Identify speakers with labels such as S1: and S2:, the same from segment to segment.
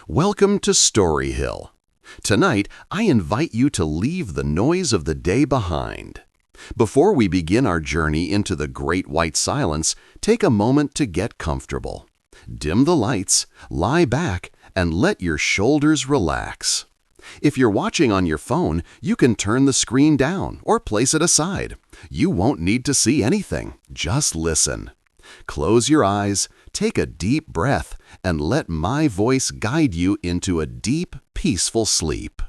S1: Welcome to Story Hill. Tonight, I invite you to leave the noise of the day behind. Before we begin our journey into the great white silence, take a moment to get comfortable. Dim the lights, lie back, and let your shoulders relax. If you're watching on your phone, you can turn the screen down or place it aside. You won't need to see anything, just listen. Close your eyes, take a deep breath, and let my voice guide you into a deep, peaceful sleep.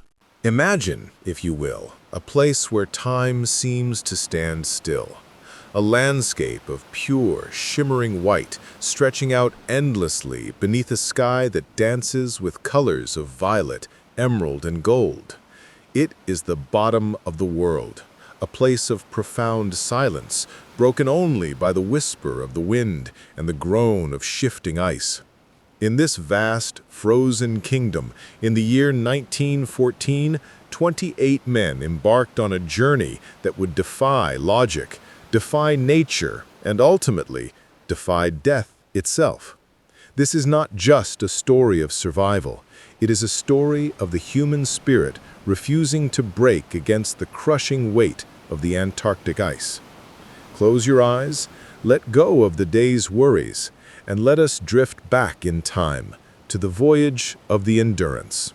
S2: Imagine, if you will, a place where time seems to stand still. A landscape of pure, shimmering white stretching out endlessly beneath a sky that dances with colors of violet, emerald, and gold. It is the bottom of the world, a place of profound silence, broken only by the whisper of the wind and the groan of shifting ice. In this vast, frozen kingdom, in the year 1914, 28 men embarked on a journey that would defy logic, defy nature, and ultimately defy death itself. This is not just a story of survival. It is a story of the human spirit refusing to break against the crushing weight of the Antarctic ice. Close your eyes, let go of the day's worries, and let us drift back in time to the voyage of the Endurance.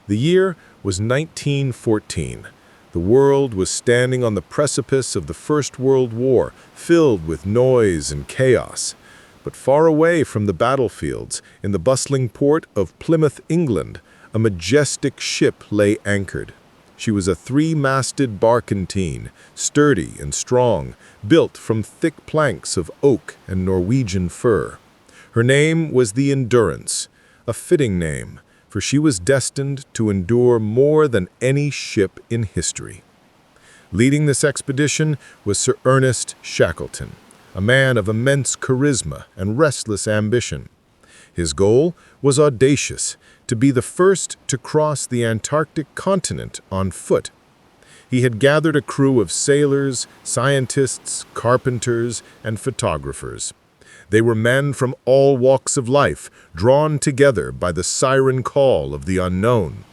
S2: The year was 1914. The world was standing on the precipice of the First World War, filled with noise and chaos. But far away from the battlefields, in the bustling port of Plymouth, England, a majestic ship lay anchored. She was a three-masted barkentine, sturdy and strong, built from thick planks of oak and Norwegian fir. Her name was the Endurance, a fitting name, for she was destined to endure more than any ship in history. Leading this expedition was Sir Ernest Shackleton, a man of immense charisma and restless ambition. His goal was audacious, to be the first to cross the Antarctic continent on foot. He had gathered a crew of sailors, scientists, carpenters, and photographers. They were men from all walks of life, drawn together by the siren call of the unknown.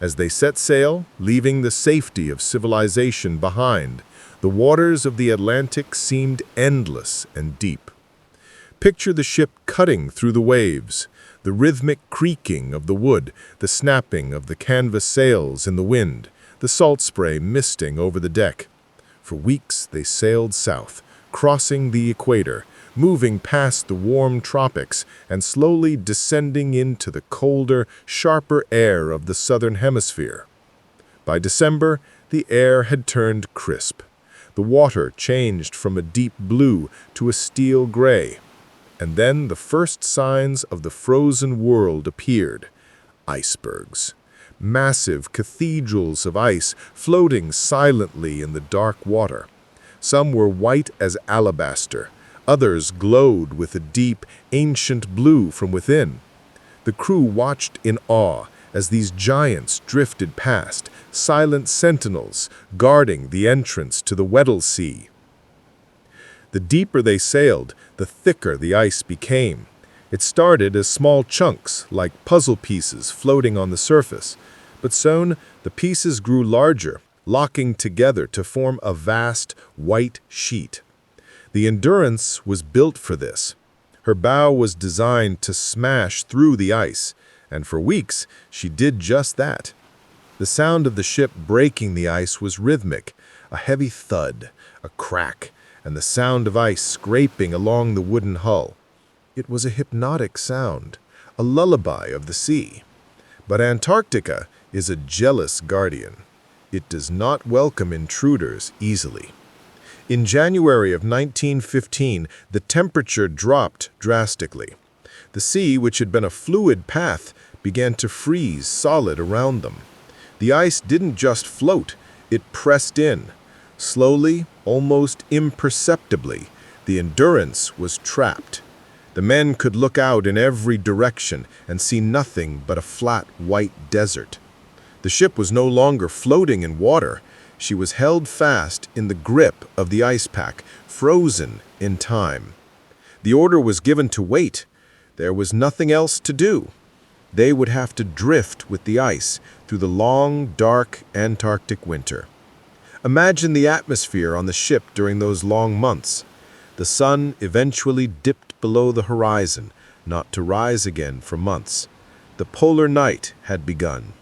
S2: As they set sail, leaving the safety of civilization behind, the waters of the Atlantic seemed endless and deep. Picture the ship cutting through the waves, the rhythmic creaking of the wood, the snapping of the canvas sails in the wind, the salt spray misting over the deck. For weeks they sailed south, crossing the equator, moving past the warm tropics and slowly descending into the colder, sharper air of the southern hemisphere. By December, the air had turned crisp. The water changed from a deep blue to a steel gray. And then the first signs of the frozen world appeared. Icebergs. Massive cathedrals of ice floating silently in the dark water. Some were white as alabaster. Others glowed with a deep, ancient blue from within. The crew watched in awe as these giants drifted past, silent sentinels guarding the entrance to the Weddell Sea. The deeper they sailed, the thicker the ice became. It started as small chunks, like puzzle pieces floating on the surface, but soon the pieces grew larger, locking together to form a vast, white sheet. The Endurance was built for this. Her bow was designed to smash through the ice, and for weeks she did just that. The sound of the ship breaking the ice was rhythmic, a heavy thud, a crack, and the sound of ice scraping along the wooden hull. It was a hypnotic sound, a lullaby of the sea. But Antarctica is a jealous guardian. It does not welcome intruders easily. In January of 1915, the temperature dropped drastically. The sea, which had been a fluid path, began to freeze solid around them. The ice didn't just float, it pressed in. Slowly, almost imperceptibly, the Endurance was trapped. The men could look out in every direction and see nothing but a flat, white desert. The ship was no longer floating in water. She was held fast in the grip of the ice pack, frozen in time. The order was given to wait. There was nothing else to do. They would have to drift with the ice through the long, dark Antarctic winter. Imagine the atmosphere on the ship during those long months. The sun eventually dipped below the horizon, not to rise again for months. The polar night had begun.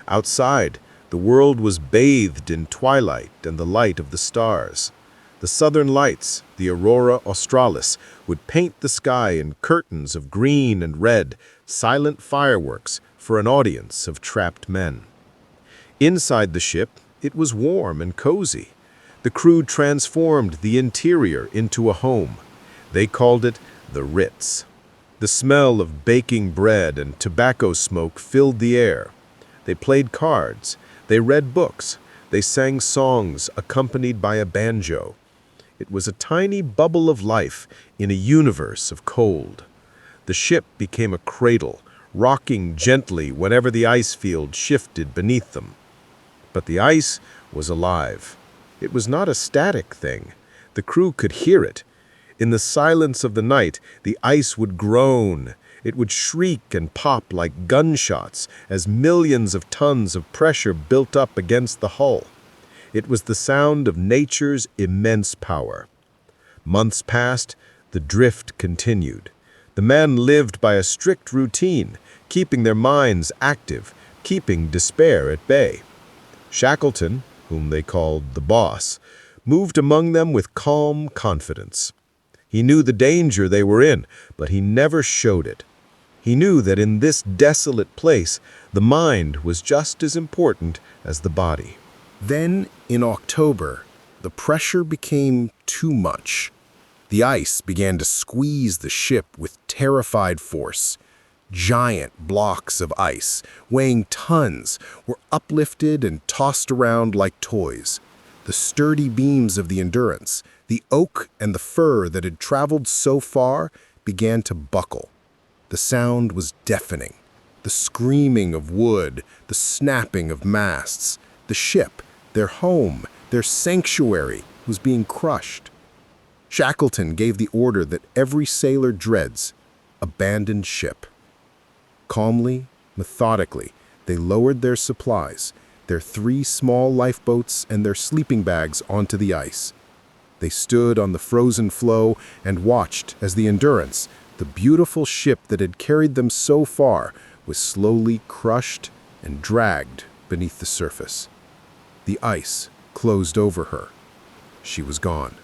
S2: Outside, the world was bathed in twilight and the light of the stars. The southern lights, the aurora australis, would paint the sky in curtains of green and red, silent fireworks for an audience of trapped men. Inside the ship, it was warm and cozy. The crew transformed the interior into a home. They called it the Ritz. The smell of baking bread and tobacco smoke filled the air. They played cards. They read books. They sang songs accompanied by a banjo. It was a tiny bubble of life in a universe of cold. The ship became a cradle, rocking gently whenever the ice field shifted beneath them. But the ice was alive. It was not a static thing. The crew could hear it. In the silence of the night, the ice would groan. It would shriek and pop like gunshots as millions of tons of pressure built up against the hull. It was the sound of nature's immense power. Months passed, the drift continued. The men lived by a strict routine, keeping their minds active, keeping despair at bay. Shackleton, whom they called the boss, moved among them with calm confidence. He knew the danger they were in, but he never showed it. He knew that in this desolate place, the mind was just as important as the body.
S3: Then, in October, the pressure became too much. The ice began to squeeze the ship with terrified force. Giant blocks of ice, weighing tons, were uplifted and tossed around like toys. The sturdy beams of the Endurance, the oak and the fir that had traveled so far, began to buckle. The sound was deafening. The screaming of wood, the snapping of masts. The ship, their home, their sanctuary, was being crushed. Shackleton gave the order that every sailor dreads: abandon ship. Calmly, methodically, they lowered their supplies, their 3 small lifeboats and their sleeping bags onto the ice. They stood on the frozen floe and watched as the Endurance, the beautiful ship that had carried them so far, was slowly crushed and dragged beneath the surface. The ice closed over her. She was gone.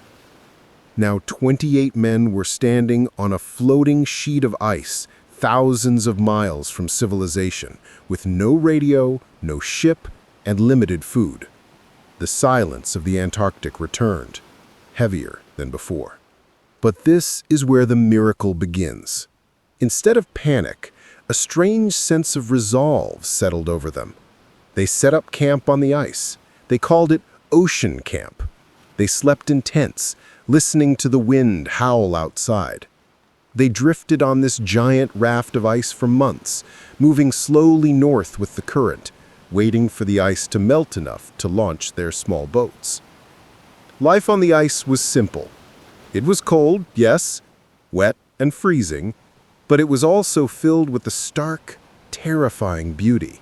S3: Now 28 men were standing on a floating sheet of ice, thousands of miles from civilization, with no radio, no ship, and limited food. The silence of the Antarctic returned, heavier than before. But this is where the miracle begins. Instead of panic, a strange sense of resolve settled over them. They set up camp on the ice. They called it ocean camp. They slept in tents, listening to the wind howl outside. They drifted on this giant raft of ice for months, moving slowly north with the current, waiting for the ice to melt enough to launch their small boats. Life on the ice was simple. It was cold, yes, wet and freezing, but it was also filled with a stark, terrifying beauty.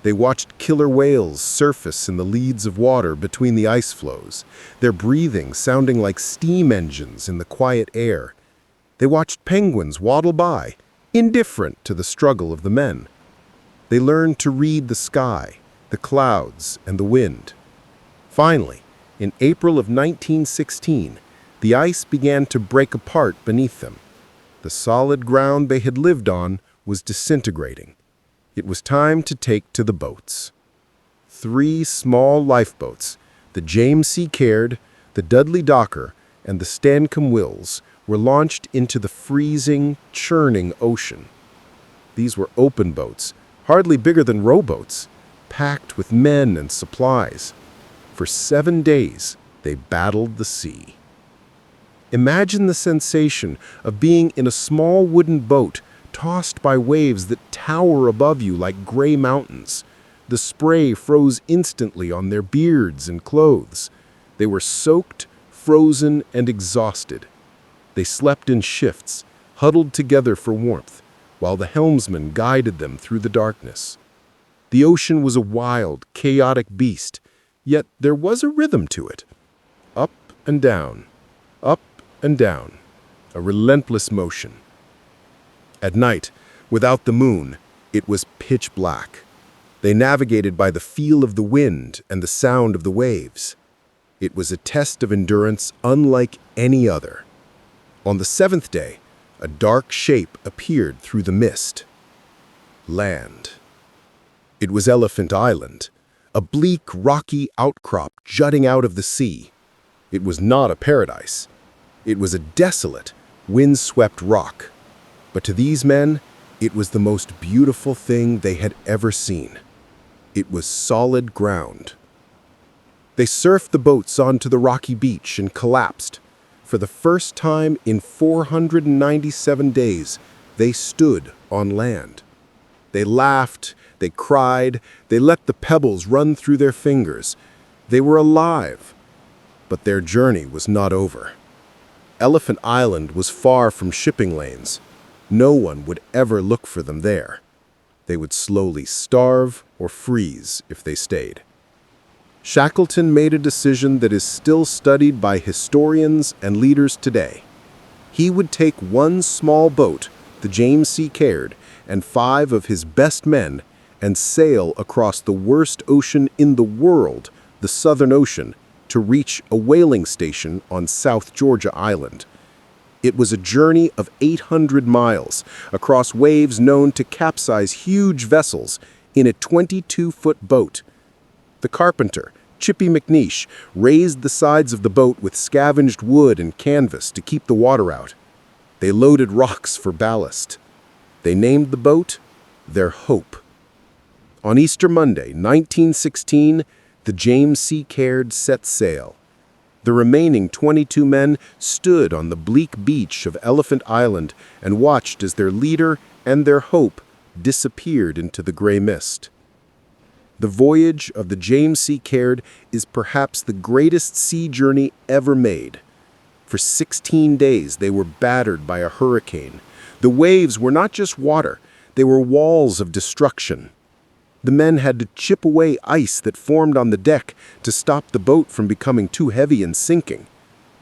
S3: They watched killer whales surface in the leads of water between the ice floes, their breathing sounding like steam engines in the quiet air. They watched penguins waddle by, indifferent to the struggle of the men. They learned to read the sky, the clouds, and the wind. Finally, in April of 1916, the ice began to break apart beneath them. The solid ground they had lived on was disintegrating. It was time to take to the boats. 3 small lifeboats, the James C. Caird, the Dudley Docker, and the Stancomb Wills, were launched into the freezing, churning ocean. These were open boats, hardly bigger than rowboats, packed with men and supplies. For 7 days, they battled the sea. Imagine the sensation of being in a small wooden boat tossed by waves that tower above you like gray mountains. The spray froze instantly on their beards and clothes. They were soaked, frozen, and exhausted. They slept in shifts, huddled together for warmth, while the helmsman guided them through the darkness. The ocean was a wild, chaotic beast, yet there was a rhythm to it. Up and down, up and down, a relentless motion. At night, without the moon, it was pitch black. They navigated by the feel of the wind and the sound of the waves. It was a test of endurance unlike any other. On the seventh day, a dark shape appeared through the mist. Land. It was Elephant Island, a bleak, rocky outcrop jutting out of the sea. It was not a paradise. It was a desolate, wind-swept rock. But to these men, it was the most beautiful thing they had ever seen. It was solid ground. They surfed the boats onto the rocky beach and collapsed. For the first time in 497 days, they stood on land. They laughed, they cried, they let the pebbles run through their fingers. They were alive. But their journey was not over. Elephant Island was far from shipping lanes. No one would ever look for them there. They would slowly starve or freeze if they stayed. Shackleton made a decision that is still studied by historians and leaders today. He would take one small boat, the James C. Caird, and 5 of his best men and sail across the worst ocean in the world, the Southern Ocean, to reach a whaling station on South Georgia Island. It was a journey of 800 miles across waves known to capsize huge vessels in a 22-foot boat. The carpenter, Chippy McNeish, raised the sides of the boat with scavenged wood and canvas to keep the water out. They loaded rocks for ballast. They named the boat their Hope. On Easter Monday, 1916, the James C. Caird set sail. The remaining 22 men stood on the bleak beach of Elephant Island and watched as their leader and their hope disappeared into the gray mist. The voyage of the James C. Caird is perhaps the greatest sea journey ever made. For 16 days they were battered by a hurricane. The waves were not just water, they were walls of destruction. The men had to chip away ice that formed on the deck to stop the boat from becoming too heavy and sinking.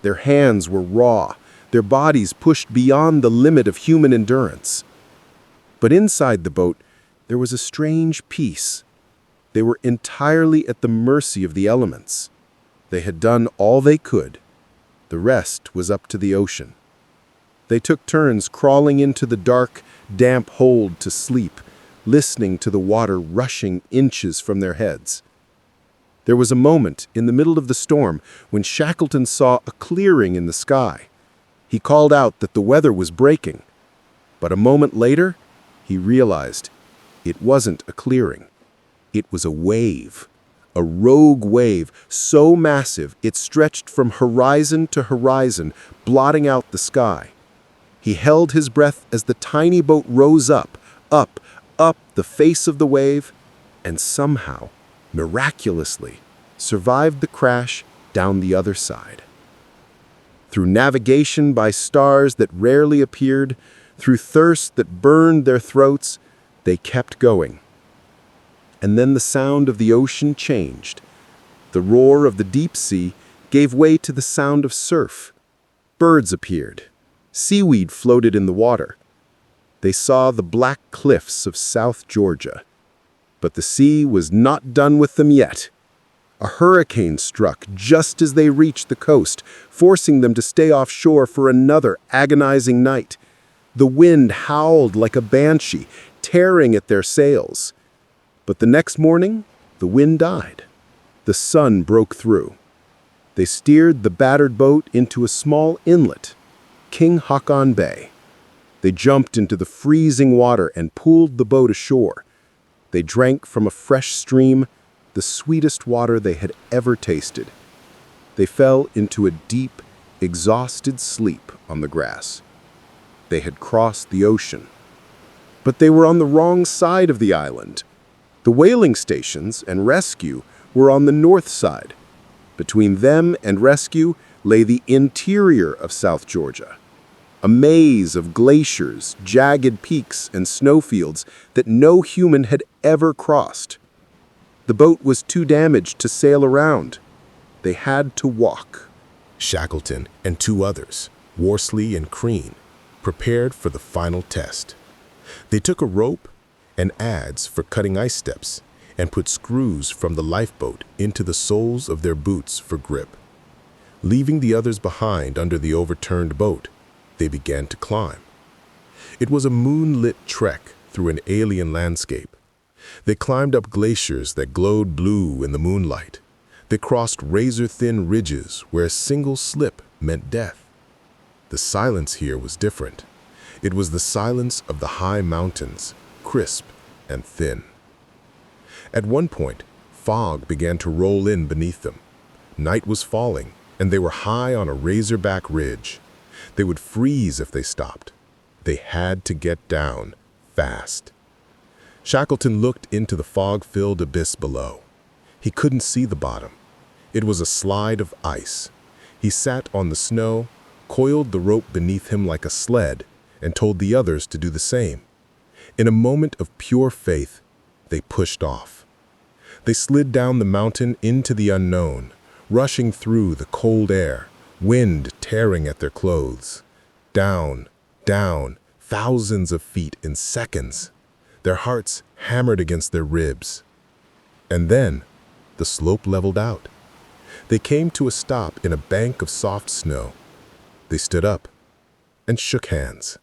S3: Their hands were raw, their bodies pushed beyond the limit of human endurance. But inside the boat, there was a strange peace. They were entirely at the mercy of the elements. They had done all they could. The rest was up to the ocean. They took turns crawling into the dark, damp hold to sleep, listening to the water rushing inches from their heads. There was a moment in the middle of the storm when Shackleton saw a clearing in the sky. He called out that the weather was breaking. But a moment later, he realized it wasn't a clearing. It was a wave, a rogue wave so massive it stretched from horizon to horizon, blotting out the sky. He held his breath as the tiny boat rose up the face of the wave, and somehow, miraculously, survived the crash down the other side. Through navigation by stars that rarely appeared, through thirst that burned their throats, they kept going. And then the sound of the ocean changed. The roar of the deep sea gave way to the sound of surf. Birds appeared. Seaweed floated in the water. They saw the black cliffs of South Georgia. But the sea was not done with them yet. A hurricane struck just as they reached the coast, forcing them to stay offshore for another agonizing night. The wind howled like a banshee, tearing at their sails. But the next morning, the wind died. The sun broke through. They steered the battered boat into a small inlet, King Haakon Bay. They jumped into the freezing water and pulled the boat ashore. They drank from a fresh stream, the sweetest water they had ever tasted. They fell into a deep, exhausted sleep on the grass. They had crossed the ocean. But they were on the wrong side of the island. The whaling stations and rescue were on the north side. Between them and rescue lay the interior of South Georgia. a maze of glaciers, jagged peaks, and snowfields that no human had ever crossed. The boat was too damaged to sail around. They had to walk.
S2: Shackleton and two others, Worsley and Crean, prepared for the final test. They took a rope and adze for cutting ice steps and put screws from the lifeboat into the soles of their boots for grip. Leaving the others behind under the overturned boat, they began to climb. It was a moonlit trek through an alien landscape. They climbed up glaciers that glowed blue in the moonlight. They crossed razor-thin ridges where a single slip meant death. The silence here was different. It was the silence of the high mountains, crisp and thin. At one point, fog began to roll in beneath them. Night was falling, and they were high on a razorback ridge. They would freeze if they stopped. They had to get down, fast. Shackleton looked into the fog-filled abyss below. He couldn't see the bottom. It was a slide of ice. He sat on the snow, coiled the rope beneath him like a sled, and told the others to do the same. In a moment of pure faith, they pushed off. They slid down the mountain into the unknown, rushing through the cold air, wind tearing at their clothes. Down, down, thousands of feet in seconds. Their hearts hammered against their ribs. And then, the slope leveled out. They came to a stop in a bank of soft snow. They stood up and shook hands.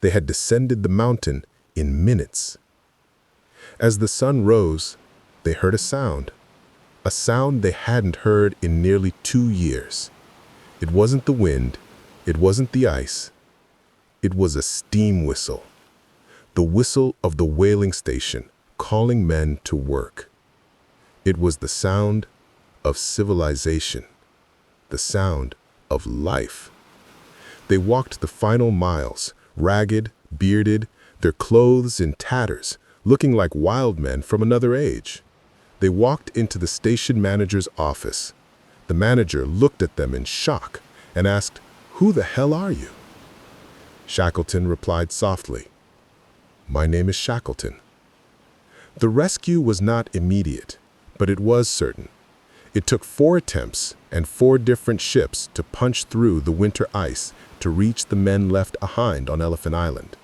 S2: They had descended the mountain in minutes. As the sun rose, they heard a sound they hadn't heard in nearly 2 years. It wasn't the wind, it wasn't the ice. It was a steam whistle. The whistle of the whaling station calling men to work. It was the sound of civilization, the sound of life. They walked the final miles, ragged, bearded, their clothes in tatters, looking like wild men from another age. They walked into the station manager's office. The manager looked at them in shock and asked, "Who the hell are you?" Shackleton replied softly, "My name is Shackleton." The rescue was not immediate, but it was certain. It took 4 attempts and 4 different ships to punch through the winter ice to reach the men left behind on Elephant Island.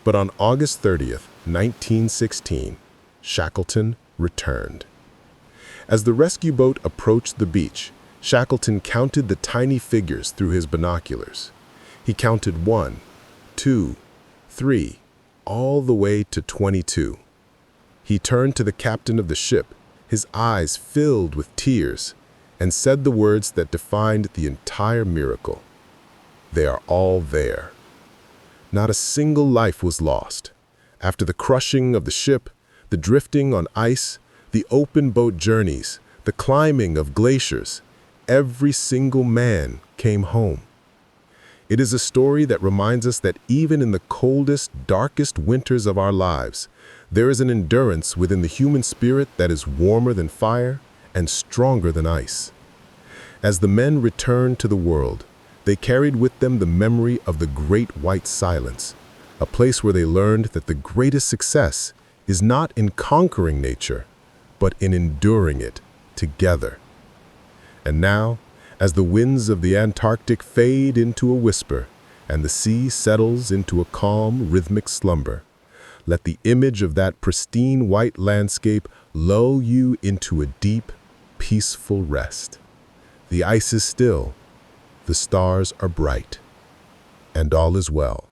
S2: But on August 30th, 1916, Shackleton returned. As the rescue boat approached the beach, Shackleton counted the tiny figures through his binoculars. He counted 1, 2, 3, all the way to 22. He turned to the captain of the ship, his eyes filled with tears, and said the words that defined the entire miracle. They are all there. Not a single life was lost. After the crushing of the ship, the drifting on ice, the open boat journeys, the climbing of glaciers, every single man came home. It is a story that reminds us that even in the coldest, darkest winters of our lives, there is an endurance within the human spirit that is warmer than fire and stronger than ice. As the men returned to the world, they carried with them the memory of the Great White Silence, a place where they learned that the greatest success is not in conquering nature, but in enduring it together. And now, as the winds of the Antarctic fade into a whisper and the sea settles into a calm, rhythmic slumber, let the image of that pristine white landscape lull you into a deep, peaceful rest. The ice is still, the stars are bright, and all is well.